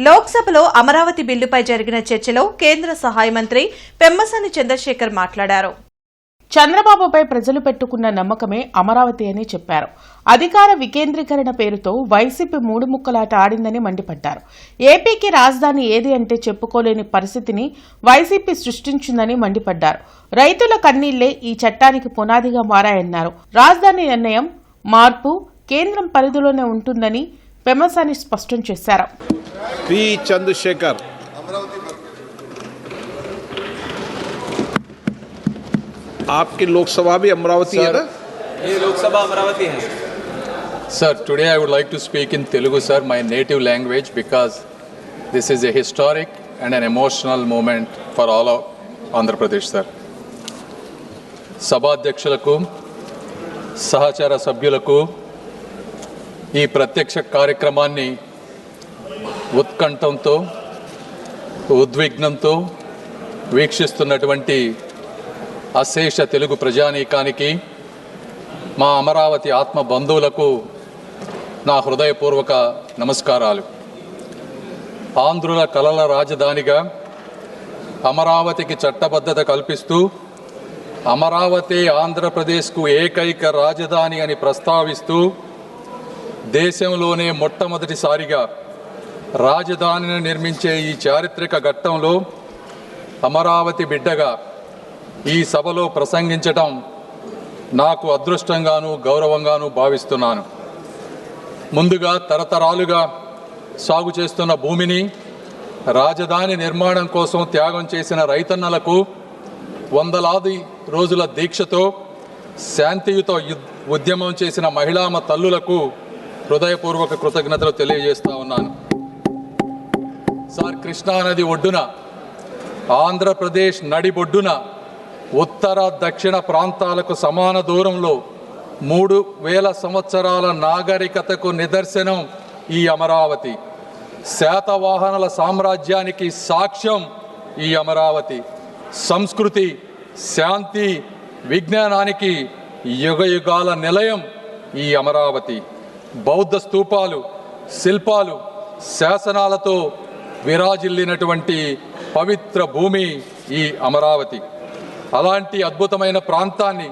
లోక్సభలో అమరావతి బిల్లుపై జరిగిన చర్చలో కేంద్ర సహాయ మంత్రి పెమ్మసాని చంద్రశేఖర్ మాట్లాడారు. చంద్రబాబుపై ప్రజలు పెట్టుకున్న నమ్మకమే అమరావతి అని చెప్పారు. అధికార వికేంద్రీకరణ పేరుతో వైసీపీ మూడు ముక్కలాట ఆడిందని మండిపడ్డారు. ఏపీకి రాజధాని ఏది అంటే చెప్పుకోలేని పరిస్థితిని వైసీపీ సృష్టించిందని మండిపడ్డారు. రైతుల కన్నీళ్లే ఈ చట్టానికి పునాదిగా మారాయన్నారు. రాజధాని నిర్ణయం మార్పు కేంద్రం పరిధిలోనే ఉంటుందని పెమ్మసాని స్పష్టం చేశారు. పి చంద్రశేఖర్ आपकी लोकसभा भी अमरावती है ना? ये लोकसभा अमरावती है. Sir, today I would like to speak in Telugu, sir, my native language, because this is a historic and an emotional moment for all of Andhra Pradesh, sir. సభాధ్యక్షులకు సహచర సభ్యులకు ఈ ప్రత్యక్ష కార్యక్రమాన్ని ఉత్కంఠంతో ఉద్విగ్నంతో వీక్షిస్తున్నటువంటి అశేష తెలుగు ప్రజానీకానికి మా అమరావతి ఆత్మ బంధువులకు నా హృదయపూర్వక నమస్కారాలు. ఆంధ్రుల కలల రాజధానిగా అమరావతికి చట్టబద్ధత కల్పిస్తూ అమరావతి ఆంధ్రప్రదేశ్కు ఏకైక రాజధాని అని ప్రస్తావిస్తూ దేశంలోనే మొట్టమొదటిసారిగా రాజధానిని నిర్మించే ఈ చారిత్రక ఘట్టంలో అమరావతి బిడ్డగా ఈ సభలో ప్రసంగించటం నాకు అదృష్టంగాను గౌరవంగాను భావిస్తున్నాను. ముందుగా తరతరాలుగా సాగు చేస్తున్న భూమిని రాజధాని నిర్మాణం కోసం త్యాగం చేసిన రైతన్నలకు, వందలాది రోజుల దీక్షతో శాంతియుత ఉద్యమం చేసిన మహిళామ తల్లులకు హృదయపూర్వక కృతజ్ఞతలు తెలియజేస్తా ఉన్నాను. సార్, కృష్ణానది ఒడ్డున ఆంధ్రప్రదేశ్ నడిబొడ్డున ఉత్తర దక్షిణ ప్రాంతాలకు సమాన దూరంలో 3000 సంవత్సరాల నాగరికతకు నిదర్శనం ఈ అమరావతి. శాతవాహనుల సామ్రాజ్యానికి సాక్ష్యం ఈ అమరావతి. సంస్కృతి, శాంతి, విజ్ఞానానికి యుగయుగాల నిలయం ఈ అమరావతి. బౌద్ధ స్తూపాలు, శిల్పాలు, శాసనాలతో విరాజిల్లినటువంటి పవిత్ర భూమి ఈ అమరావతి. అలాంటి అద్భుతమైన ప్రాంతాన్ని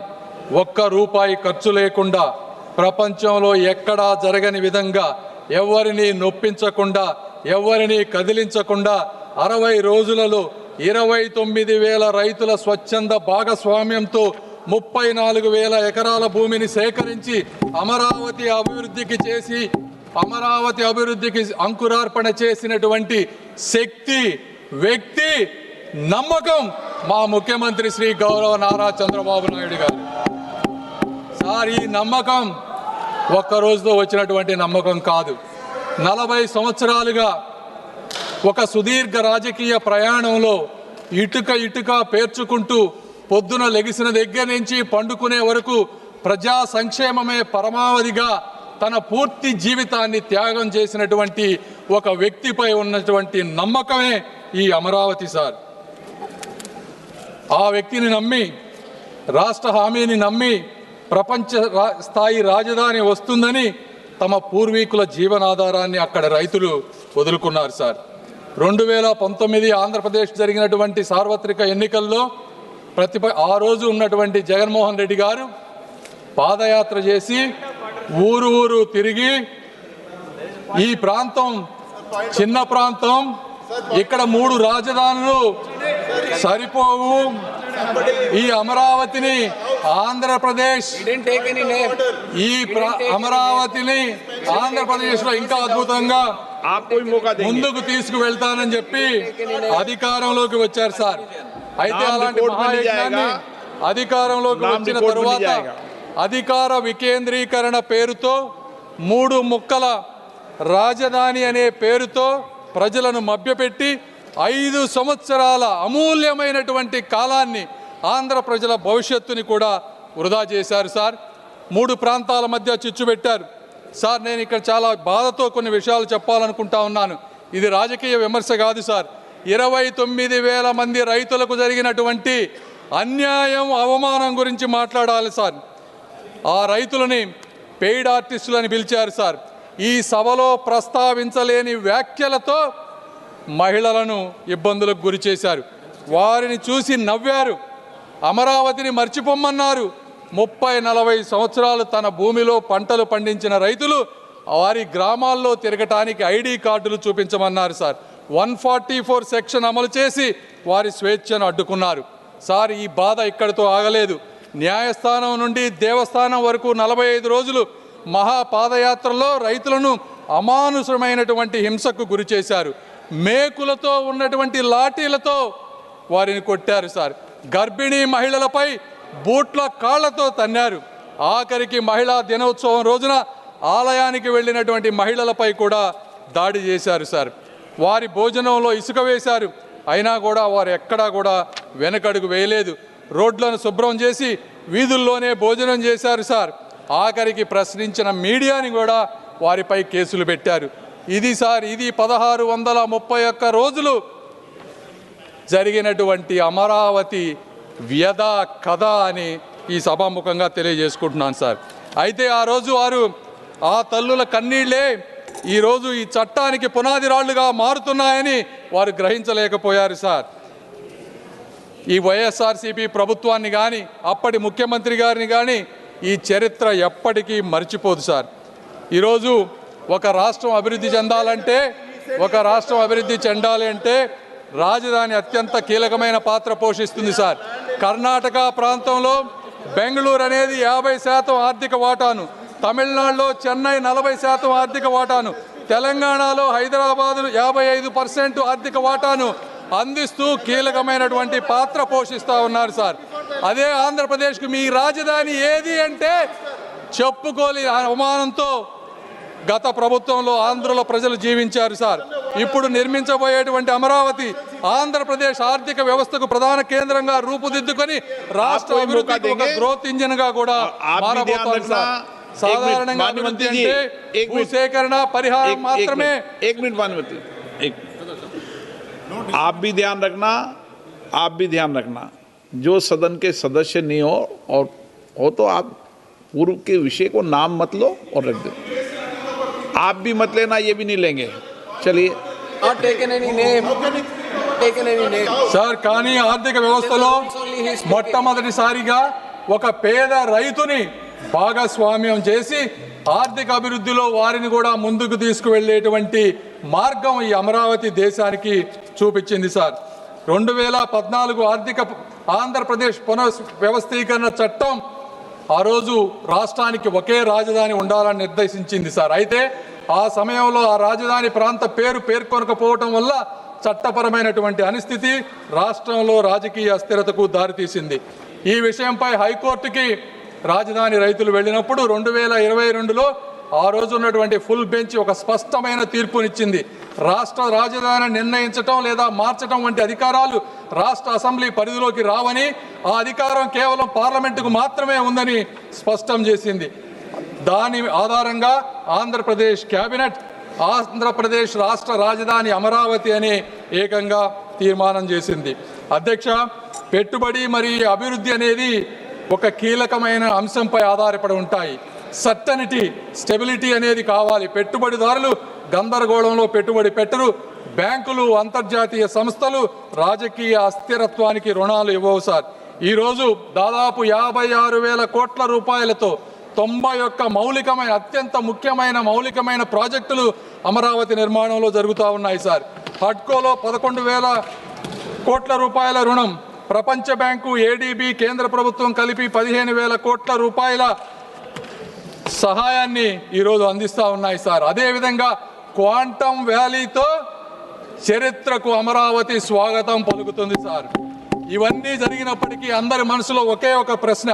ఒక్క రూపాయి ఖర్చు లేకుండా, ప్రపంచంలో ఎక్కడా జరగని విధంగా, ఎవరిని నొప్పించకుండా, ఎవరిని కదిలించకుండా 60 రోజులలో 29,000 రైతుల స్వచ్ఛంద భాగస్వామ్యంతో 34,000 ఎకరాల భూమిని సేకరించి అమరావతి అభివృద్ధికి అంకురార్పణ చేసినటువంటి శక్తి, వ్యక్తి, నమ్మకం మా ముఖ్యమంత్రి శ్రీ గౌరవ నారా చంద్రబాబు నాయుడు గారు. సార్, ఈ నమ్మకం ఒక్కరోజుతో వచ్చినటువంటి నమ్మకం కాదు. 40 సంవత్సరాలుగా ఒక సుదీర్ఘ రాజకీయ ప్రయాణంలో ఇటుక పేర్చుకుంటూ పొద్దున లెగిసిన దగ్గర నుంచి పండుకునే వరకు ప్రజా సంక్షేమమే పరమావధిగా తన పూర్తి జీవితాన్ని త్యాగం చేసినటువంటి ఒక వ్యక్తిపై ఉన్నటువంటి నమ్మకమే ఈ అమరావతి. సార్, ఆ వ్యక్తిని నమ్మి, రాష్ట్ర హామీని నమ్మి ప్రపంచ స్థాయి రాజధాని వస్తుందని తమ పూర్వీకుల జీవనాధారాన్ని అక్కడ రైతులు వదులుకున్నారు. సార్, 2019 ఆంధ్రప్రదేశ్ జరిగినటువంటి సార్వత్రిక ఎన్నికల్లో ఆ రోజు ఉన్నటువంటి జగన్మోహన్ రెడ్డి గారు పాదయాత్ర చేసి ఊరు తిరిగి ఈ ప్రాంతం చిన్న ప్రాంతం, ఇక్కడ 3 రాజధానులు సరిపోవు, ఈ అమరావతిని ఆంధ్రప్రదేశ్లో ఇంకా అద్భుతంగా ముందుకు తీసుకువెళ్తానని చెప్పి అధికారంలోకి వచ్చారు. సార్, అయితే అలాంటి మహాయజ్ఞాన్ని అధికారంలోకి వచ్చిన తరువాత అధికార వికేంద్రీకరణ పేరుతో 3 ముక్కల రాజధాని అనే పేరుతో ప్రజలను మభ్యపెట్టి 5 సంవత్సరాల అమూల్యమైనటువంటి కాలాన్ని, ఆంధ్ర ప్రజల భవిష్యత్తుని కూడా వృధా చేశారు. సార్, 3 ప్రాంతాల మధ్య చిచ్చు పెట్టారు. సార్, నేను ఇక్కడ చాలా బాధతో కొన్ని విషయాలు చెప్పాలనుకుంటా ఉన్నాను. ఇది రాజకీయ విమర్శ కాదు సార్. 29,000 మంది రైతులకు జరిగినటువంటి అన్యాయం, అవమానం గురించి మాట్లాడాలి సార్. ఆ రైతులని పెయిడ్ ఆర్టిస్టులని పిలిచారు సార్. ఈ సభలో ప్రస్తావించలేని వ్యాఖ్యలతో మహిళలను ఇబ్బందులకు గురి చేశారు. వారిని చూసి నవ్వారు. అమరావతిని మర్చిపోమ్మన్నారు. 30-40 సంవత్సరాలు తన భూమిలో పంటలు పండించిన రైతులు వారి గ్రామాల్లో తిరగటానికి ఐడి కార్డులు చూపించమన్నారు సార్. 144 సెక్షన్ అమలు చేసి వారి స్వేచ్ఛను అడ్డుకున్నారు. సార్, ఈ బాధ ఇక్కడితో ఆగలేదు. న్యాయస్థానం నుండి దేవస్థానం వరకు 45 రోజులు మహాపాదయాత్రలో రైతులను అమానుషమైనటువంటి హింసకు గురి చేశారు. మేకులతో ఉన్నటువంటి లాఠీలతో వారిని కొట్టారు సార్. గర్భిణీ మహిళలపై బూట్ల కాళ్లతో తన్నారు. ఆఖరికి మహిళా దినోత్సవం రోజున ఆలయానికి వెళ్ళినటువంటి మహిళలపై కూడా దాడి చేశారు సార్. వారి భోజనంలో ఇసుక వేశారు. అయినా కూడా వారు ఎక్కడా కూడా వెనకడుగు వేయలేదు. రోడ్లను శుభ్రం చేసి వీధుల్లోనే భోజనం చేశారు సార్. ఆఖరికి ప్రశ్నించిన మీడియాని కూడా వారిపై కేసులు పెట్టారు. ఇది 1631 రోజులు జరిగినటువంటి అమరావతి వ్యధ కథ అని ఈ సభాముఖంగా తెలియజేసుకుంటున్నాను సార్. అయితే ఆ రోజు వారు ఆ తల్లుల కన్నీళ్లే ఈరోజు ఈ చట్టానికి పునాది రాళ్లుగా మారుతున్నాయని వారు గ్రహించలేకపోయారు సార్. ఈ వైఎస్ఆర్సీపీ ప్రభుత్వాన్ని కానీ అప్పటి ముఖ్యమంత్రి గారిని కానీ ఈ చరిత్ర ఎప్పటికీ మర్చిపోదు సార్. ఈరోజు ఒక రాష్ట్రం అభివృద్ధి చెందాలి అంటే రాజధాని అత్యంత కీలకమైన పాత్ర పోషిస్తుంది సార్. కర్ణాటక ప్రాంతంలో బెంగళూరు అనేది 50% ఆర్థిక వాటాను, తమిళనాడులో చెన్నై 40% ఆర్థిక వాటాను, తెలంగాణలో హైదరాబాద్ 55% ఆర్థిక వాటాను అందిస్తూ కీలకమైనటువంటి పాత్ర పోషిస్తూ ఉన్నారు సార్. అదే ఆంధ్రప్రదేశ్కు మీ రాజధాని ఏది అంటే చెప్పుకోలేని అవమానంతో గత ప్రభుత్వంలో ఆంధ్రలో ప్రజలు జీవించారు సార్. ఇప్పుడు నిర్మించబోయేటువంటి అమరావతి ఆంధ్రప్రదేశ్ ఆర్థిక వ్యవస్థకు ప్రధాన కేంద్రంగా రూపుదిద్దుకొని రాష్ట్ర అభివృద్ధికి ఒక గ్రోత్ ఇంజిన్ గా కూడా మారబోతోంది సార్. సాధారణంగా అభివృద్ధి అంటే భూసేకరణ పరిహారం మాత్రమే. आप भी ध्यान रखना जो सदन के सदस्य नहीं हो तो आप पूर्व के विषय को नाम मत लो और रख दो. आप भी मत लेना, ये भी नहीं लेंगे. चलिए. సార్, కానీ ఆర్థిక వ్యవస్థలో మొట్టమొదటిసారిగా ఒక పేద రైతుని భాగస్వామ్యం చేసి ఆర్థిక అభివృద్ధిలో వారిని కూడా ముందుకు తీసుకువెళ్ళేటువంటి మార్గం ఈ అమరావతి దేశానికి చూపించింది సార్. 2014 ఆంధ్రప్రదేశ్ పునర్వ్యవస్థీకరణ చట్టం ఆ రోజు రాష్ట్రానికి ఒకే రాజధాని ఉండాలని నిర్దేశించింది సార్. అయితే ఆ సమయంలో ఆ రాజధాని ప్రాంత పేర్కొనకపోవటం వల్ల చట్టపరమైనటువంటి అనిస్థితి రాష్ట్రంలో రాజకీయ అస్థిరతకు దారితీసింది. ఈ విషయంపై హైకోర్టుకి రాజధాని రైతులు వెళ్ళినప్పుడు 2022లో ఆ రోజు ఉన్నటువంటి ఫుల్ బెంచ్ ఒక స్పష్టమైన తీర్పునిచ్చింది. రాష్ట్ర రాజధాని నిర్ణయించటం లేదా మార్చటం వంటి అధికారాలు రాష్ట్ర అసెంబ్లీ పరిధిలోకి రావని, ఆ అధికారం కేవలం పార్లమెంటుకు మాత్రమే ఉందని స్పష్టం చేసింది. దాని ఆధారంగా ఆంధ్రప్రదేశ్ కేబినెట్ ఆంధ్రప్రదేశ్ రాష్ట్ర రాజధాని అమరావతి అని ఏకంగా తీర్మానం చేసింది. అధ్యక్ష, పెట్టుబడి మరియు అభివృద్ధి అనేది ఒక కీలకమైన అంశంపై ఆధారపడి ఉంటాయి. సర్టనిటీ, స్టెబిలిటీ అనేది కావాలి. పెట్టుబడిదారులు గందరగోళంలో పెట్టుబడి పెట్టరు. బ్యాంకులు, అంతర్జాతీయ సంస్థలు రాజకీయ అస్థిరత్వానికి రుణాలు ఇవ్వవు సార్. ఈరోజు దాదాపు 56,000 కోట్ల రూపాయలతో 91 అత్యంత ముఖ్యమైన మౌలికమైన ప్రాజెక్టులు అమరావతి నిర్మాణంలో జరుగుతూ ఉన్నాయి సార్. హడ్కోలో 11,000 కోట్ల రూపాయల రుణం, ప్రపంచ బ్యాంకు, ఏడీబీ, కేంద్ర ప్రభుత్వం కలిపి 15,000 కోట్ల రూపాయల సహాయాన్ని ఈరోజు అందిస్తూ ఉన్నాయి సార్. అదేవిధంగా క్వాంటమ్ వ్యాలీతో చరిత్రకు అమరావతి స్వాగతం పలుకుతుంది సార్. ఇవన్నీ జరిగినప్పటికీ అందరి మనసులో ఒకే ఒక ప్రశ్న,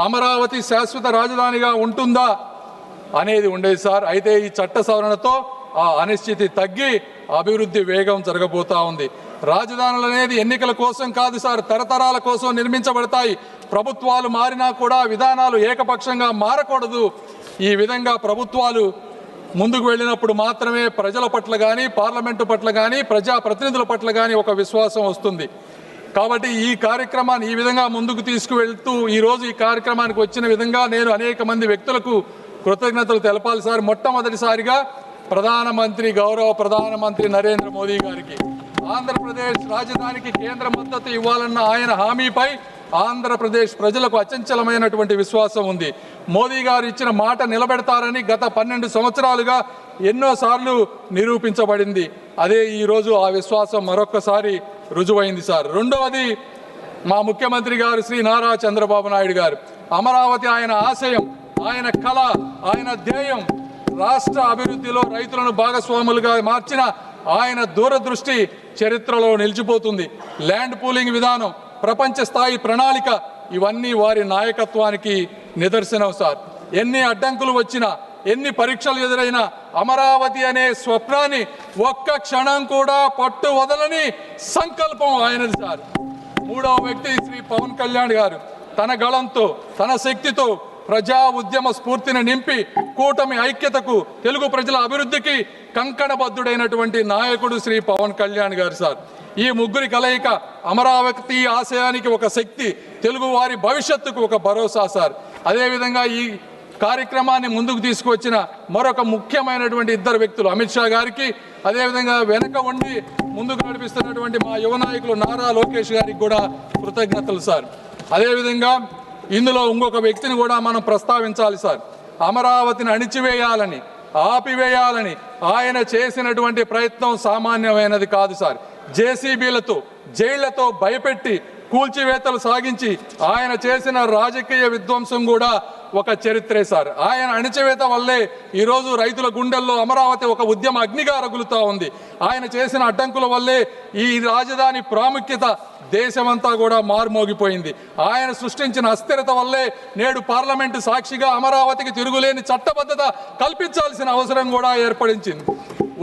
అమరావతి శాశ్వత రాజధానిగా ఉంటుందా అనేది ఉండేది సార్. అయితే ఈ చట్ట సవరణతో ఆ అనిశ్చితి తగ్గి అభివృద్ధి వేగం జరగబోతా ఉంది. రాజధానులు అనేది ఎన్నికల కోసం కాదు సార్, తరతరాల కోసం నిర్మించబడతాయి. ప్రభుత్వాలు మారినా కూడా విధానాలు ఏకపక్షంగా మారకూడదు. ఈ విధంగా ప్రభుత్వాలు ముందుకు వెళ్ళినప్పుడు మాత్రమే ప్రజల పట్ల కానీ, పార్లమెంటు పట్ల కానీ, ప్రజాప్రతినిధుల పట్ల కానీ ఒక విశ్వాసం వస్తుంది. కాబట్టి ఈ కార్యక్రమాన్ని ఈ విధంగా ముందుకు తీసుకువెళ్తూ ఈరోజు ఈ కార్యక్రమానికి వచ్చిన విధంగా నేను అనేక మంది వ్యక్తులకు కృతజ్ఞతలు తెలపాలి సార్. మొట్టమొదటిసారిగా గౌరవ ప్రధానమంత్రి నరేంద్ర మోదీ గారికి ఆంధ్రప్రదేశ్ రాజధానికి కేంద్ర మద్దతు ఇవ్వాలన్న ఆయన హామీపై ఆంధ్రప్రదేశ్ ప్రజలకు అచంచలమైనటువంటి విశ్వాసం ఉంది. మోదీ గారు ఇచ్చిన మాట నిలబెడతారని గత 12 సంవత్సరాలుగా ఎన్నోసార్లు నిరూపించబడింది. అదే ఈరోజు ఆ విశ్వాసం మరొక్కసారి రుజువైంది సార్. రెండవది, మా ముఖ్యమంత్రి గారు శ్రీ నారా చంద్రబాబు నాయుడు గారు అమరావతి ఆయన ఆశయం, ఆయన కళ, ఆయన ధ్యేయం, రాష్ట్ర అభివృద్ధిలో రైతులను భాగస్వాములుగా మార్చిన ఆయన దూరదృష్టి చరిత్రలో నిలిచిపోతుంది. ల్యాండ్ పూలింగ్ విధానం, ప్రపంచ స్థాయి ప్రణాళిక ఇవన్నీ వారి నాయకత్వానికి నిదర్శనం సార్. ఎన్ని అడ్డంకులు వచ్చినా, ఎన్ని పరీక్షలు ఎదురైనా అమరావతి అనే స్వప్నాన్ని ఒక్క క్షణం కూడా పట్టు వదలని సంకల్పం ఆయనది సార్. మూడవ వ్యక్తి శ్రీ పవన్ కళ్యాణ్ గారు తన గళంతో, తన శక్తితో ప్రజా ఉద్యమ స్ఫూర్తిని నింపి కూటమి ఐక్యతకు, తెలుగు ప్రజల అభివృద్ధికి కంకణబద్ధుడైనటువంటి నాయకుడు శ్రీ పవన్ కళ్యాణ్ గారు సార్. ఈ ముగ్గురి కలయిక అమరావతి ఆశయానికి ఒక శక్తి, తెలుగు వారి భవిష్యత్తుకు ఒక భరోసా సార్. అదేవిధంగా ఈ కార్యక్రమాన్ని ముందుకు తీసుకువచ్చిన మరొక ముఖ్యమైనటువంటి ఇద్దరు వ్యక్తులు అమిత్ షా గారికి, అదేవిధంగా వెనక ఉండి ముందుకు నడిపిస్తున్నటువంటి మా యువ నాయకులు నారా లోకేష్ గారికి కూడా కృతజ్ఞతలు సార్. అదేవిధంగా ఇందులో ఇంకొక వ్యక్తిని కూడా మనం ప్రస్తావించాలి సార్. అమరావతిని అణిచివేయాలని, ఆపివేయాలని ఆయన చేసినటువంటి ప్రయత్నం సామాన్యమైనది కాదు సార్. జేసీబీలతో, జైళ్లతో భయపెట్టి కూల్చివేతలు సాగించి ఆయన చేసిన రాజకీయ విధ్వంసం కూడా ఒక చరిత్రే సార్. ఆయన అణిచివేత వల్లే ఈరోజు రైతుల గుండెల్లో అమరావతి ఒక ఉద్యమ అగ్నిగా రగులుతూ ఉంది. ఆయన చేసిన అడ్డంకుల వల్లే ఈ రాజధాని ప్రాముఖ్యత దేశమంతా కూడా మారుమోగిపోయింది. ఆయన సృష్టించిన అస్థిరత వల్లే నేడు పార్లమెంటు సాక్షిగా అమరావతికి తిరుగులేని చట్టబద్ధత కల్పించాల్సిన అవసరం కూడా ఏర్పడించింది.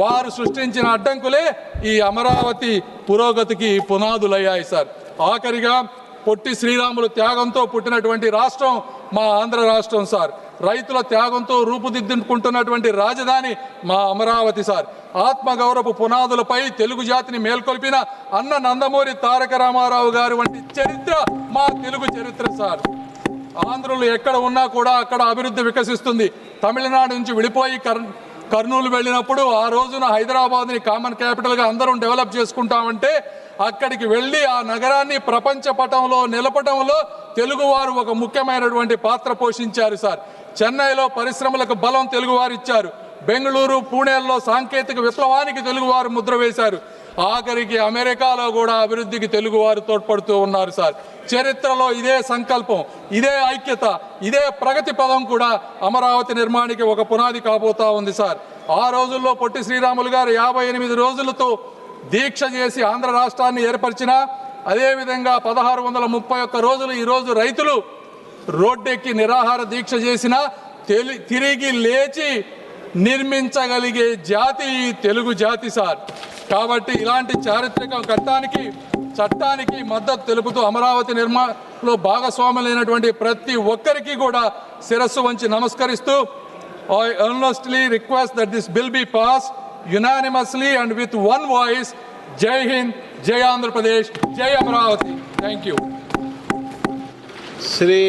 వారు సృష్టించిన అడ్డంకులే ఈ అమరావతి పురోగతికి పునాదులయ్యాయి సార్. ఆఖరిగా పొట్టి శ్రీరాములు త్యాగంతో పుట్టినటువంటి రాష్ట్రం మా ఆంధ్ర రాష్ట్రం సార్. రైతుల త్యాగంతో రూపుదిద్దుకుంటున్నటువంటి రాజధాని మా అమరావతి సార్. ఆత్మగౌరవ పునాదులపై తెలుగు జాతిని మేల్కొల్పిన అన్న నందమూరి తారక రామారావు గారు వంటి చరిత్ర మా తెలుగు చరిత్ర సార్. ఆంధ్రులు ఎక్కడ ఉన్నా కూడా అక్కడ అభివృద్ధి వికసిస్తుంది. తమిళనాడు నుంచి విడిపోయి కర్నూలు వెళ్ళినప్పుడు ఆ రోజున హైదరాబాద్ని కామన్ క్యాపిటల్గా అందరం డెవలప్ చేసుకుంటామంటే అక్కడికి వెళ్ళి ఆ నగరాన్ని ప్రపంచ పటంలో నిలపడంలో తెలుగువారు ఒక ముఖ్యమైనటువంటి పాత్ర పోషించారు సార్. చెన్నైలో పరిశ్రమలకు బలం తెలుగువారు ఇచ్చారు. బెంగళూరు, పూణేల్లో సాంకేతిక విప్లవానికి తెలుగువారు ముద్ర వేశారు. ఆఖరికి అమెరికాలో కూడా అభివృద్ధికి తెలుగువారు తోడ్పడుతూ ఉన్నారు సార్. చరిత్రలో ఇదే సంకల్పం, ఇదే ఐక్యత, ఇదే ప్రగతి పదం కూడా అమరావతి నిర్మాణానికి ఒక పునాది కాబోతా ఉంది సార్. ఆ రోజుల్లో పొట్టి శ్రీరాములు గారు 58 రోజులతో దీక్ష చేసి ఆంధ్ర రాష్ట్రాన్ని ఏర్పరిచిన, అదేవిధంగా 1631 రోజులు ఈరోజు రైతులు రోడ్డెక్కి నిరాహార దీక్ష చేసిన తిరిగి లేచి నిర్మించగలిగే జాతి తెలుగు జాతి సార్. కాబట్టి ఇలాంటి చారిత్రక ఘట్టానికి, చట్టానికి మద్దతు తెలుపుతూ అమరావతి నిర్మాణంలో భాగస్వాములైనటువంటి ప్రతి ఒక్కరికి కూడా శిరస్సు వంచి నమస్కరిస్తూ I earnestly request that this bill be passed unanimously and with one voice. Jai Hind, Jai Andhra Pradesh, Jai Amaravati. Thank you. Shri